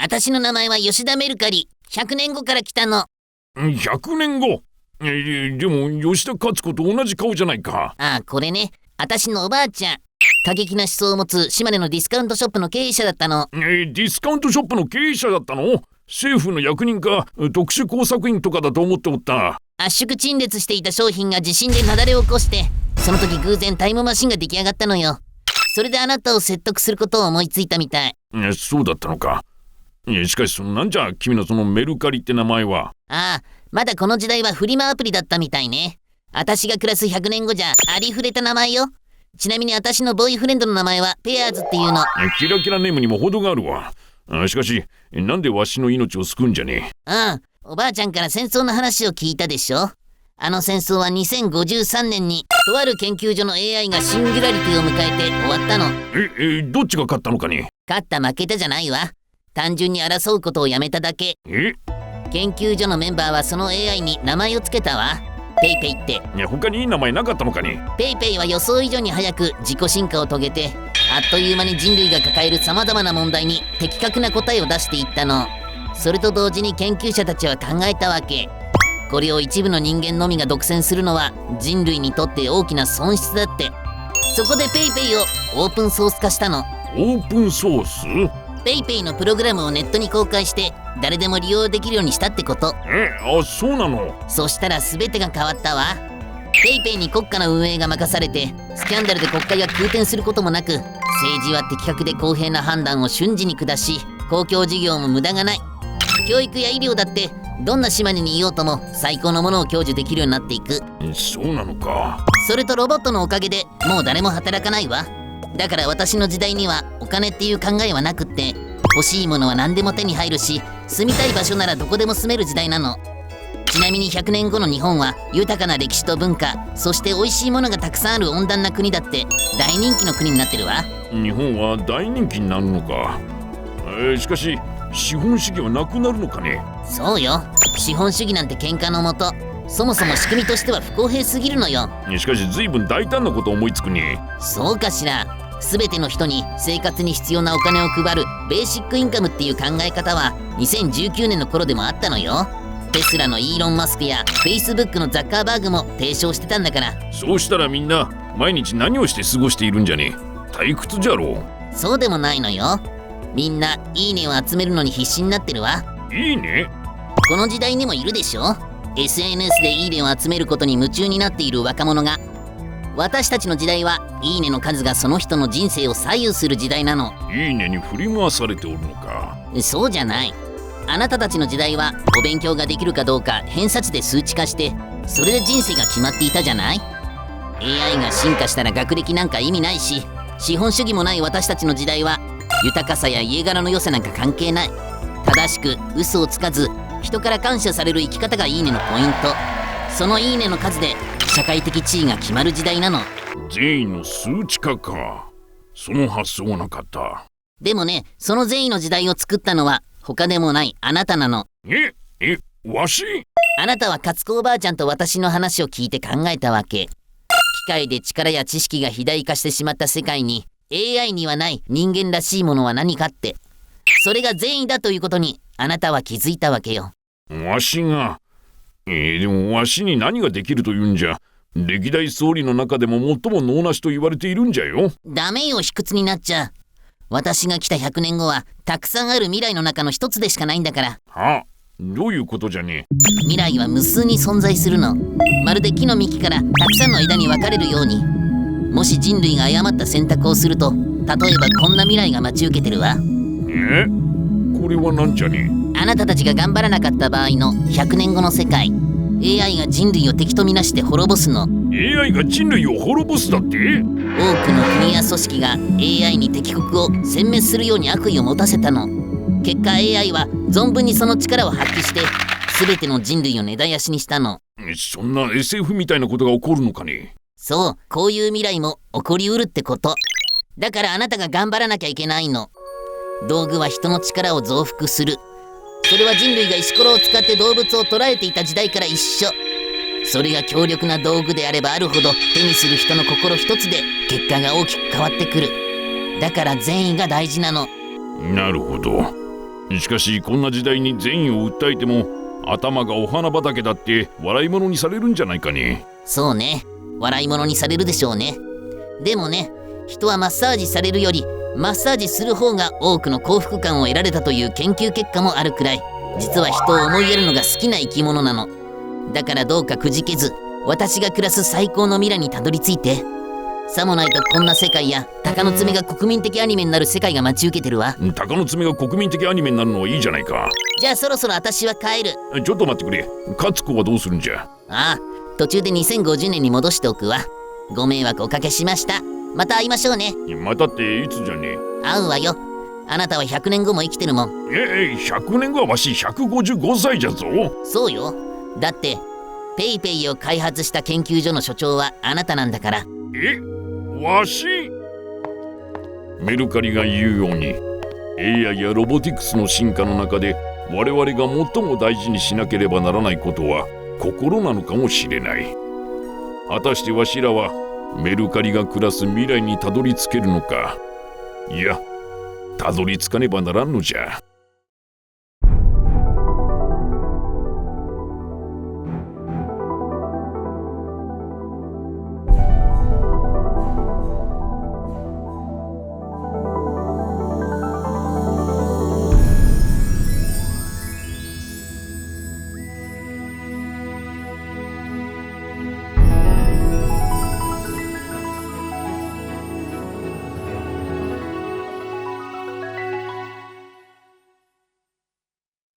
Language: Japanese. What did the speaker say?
私の名前は吉田メルカリ。100年後から来たの。100年後？でも吉田勝子と同じ顔じゃないか。ああ、これね。私のおばあちゃん。過激な思想を持つ島根のディスカウントショップの経営者だったの。ディスカウントショップの経営者だったの？政府の役人か特殊工作員とかだと思っておった。圧縮陳列していた商品が地震で雪崩を起こして、その時偶然タイムマシンが出来上がったのよ。それであなたを説得することを思いついたみたい。そうだったのか。しかしなんじゃ君のそのメルカリって名前は。ああ、まだこの時代はフリマアプリだったみたいね。私が暮らす100年後じゃありふれた名前よ。ちなみに私のボーイフレンドの名前はペアーズっていうの。キラキラネームにも程があるわ。しかしなんでわしの命を救うんじゃねえ。おばあちゃんから戦争の話を聞いたでしょ。あの戦争は2053年にとある研究所の AI がシンギュラリティを迎えて終わったの。どっちが勝ったのかね。勝った負けたじゃないわ。単純に争うことをやめただけ。研究所のメンバーはその AI に名前をつけたわ。ペイペイって。他にいい名前なかったのかね。ペイペイは予想以上に早く自己進化を遂げて、あっという間に人類が抱える様々な問題に的確な答えを出していったの。それと同時に研究者たちは考えたわけ。これを一部の人間のみが独占するのは人類にとって大きな損失だって。そこでペイペイをオープンソース化したの。オープンソース？ペイペイのプログラムをネットに公開して誰でも利用できるようにしたってこと。そうなの？そしたら全てが変わったわ。ペイペイに国家の運営が任されて、スキャンダルで国会が空転することもなく、政治は的確で公平な判断を瞬時に下し、公共事業も無駄がない。教育や医療だってどんな島根にいようとも最高のものを享受できるようになっていく。そうなのか。それとロボットのおかげでもう誰も働かないわ。だから私の時代にはお金っていう考えはなくって、欲しいものは何でも手に入るし、住みたい場所ならどこでも住める時代なの。ちなみに100年後の日本は豊かな歴史と文化、そして美味しいものがたくさんある温暖な国だって大人気の国になってるわ。日本は大人気になるのか。しかし資本主義はなくなるのかね。そうよ。資本主義なんて喧嘩のもと。そもそも仕組みとしては不公平すぎるのよ。しかし随分大胆なことを思いつくね。そうかしら。全ての人に生活に必要なお金を配るベーシックインカムっていう考え方は2019年の頃でもあったのよ。テスラのイーロン・マスクや Facebook のザッカーバーグも提唱してたんだから。そうしたらみんな毎日何をして過ごしているんじゃねえ。退屈じゃろう。そうでもないのよ。みんないいねを集めるのに必死になってるわ。いいね？この時代にもいるでしょ。 SNS でいいねを集めることに夢中になっている若者が。私たちの時代はいいねの数がその人の人生を左右する時代なの。いいねに振り回されておるのか。そうじゃない。あなたたちの時代はお勉強ができるかどうか偏差値で数値化して、それで人生が決まっていたじゃない。 AI が進化したら学歴なんか意味ないし、資本主義もない私たちの時代は豊かさや家柄の良さなんか関係ない。正しく嘘をつかず人から感謝される生き方がいいねのポイント。そのいいねの数で社会的地位が決まる時代なの。善意の数値化か。その発想はなかった。でもね、その善意の時代を作ったのは他でもないあなたなの。わし？あなたは勝子おばあちゃんと私の話を聞いて考えたわけ。機械で力や知識が肥大化してしまった世界に AI にはない人間らしいものは何かって。それが善意だということにあなたは気づいたわけよ。わしがでもわしに何ができるというんじゃ。歴代総理の中でも最も能なしと言われているんじゃよ。ダメよ、卑屈になっちゃう。私が来た100年後はたくさんある未来の中の一つでしかないんだから。どういうことじゃね。未来は無数に存在するの。まるで木の幹からたくさんの枝に分かれるように。もし人類が誤った選択をすると、例えばこんな未来が待ち受けてるわ。これはなんじゃね。あなたたちが頑張らなかった場合の100年後の世界、 AI が人類を敵とみなして滅ぼすの。 AI が人類を滅ぼすだって？多くの国や組織が AI に敵国を殲滅するように悪意を持たせたの。結果 AI は存分にその力を発揮して全ての人類を根絶やしにしたの。そんな SF みたいなことが起こるのかね。そう、こういう未来も起こりうるってこと。だからあなたが頑張らなきゃいけないの。道具は人の力を増幅する。それは人類が石ころを使って動物を捕らえていた時代から一緒。それが強力な道具であればあるほど手にする人の心一つで結果が大きく変わってくる。だから善意が大事なの。なるほど。しかしこんな時代に善意を訴えても頭がお花畑だって笑い物にされるんじゃないかね。そうね、笑い物にされるでしょうね。でもね、人はマッサージされるよりマッサージする方が多くの幸福感を得られたという研究結果もあるくらい、実は人を思いやるのが好きな生き物なの。だからどうかくじけず、私が暮らす最高の未来にたどり着いて。さもないとこんな世界や鷹の爪が国民的アニメになる世界が待ち受けてるわ。鷹の爪が国民的アニメになるのはいいじゃないか。じゃあそろそろ私は帰る。ちょっと待ってくれ。勝子はどうするんじゃ。ああ、途中で2050年に戻しておくわ。ご迷惑おかけしました。また会いましょうね。またっていつじゃね。会うわよ。あなたは100年後も生きてるもん。100年後はわし155歳じゃぞ。そうよ。だってペイペイを開発した研究所の所長はあなたなんだから。わし？メルカリが言うように AI やロボティクスの進化の中で我々が最も大事にしなければならないことは心なのかもしれない。果たしてわしらはメルカリが暮らす未来にたどり着けるのか。いや、たどり着かねばならんのじゃ。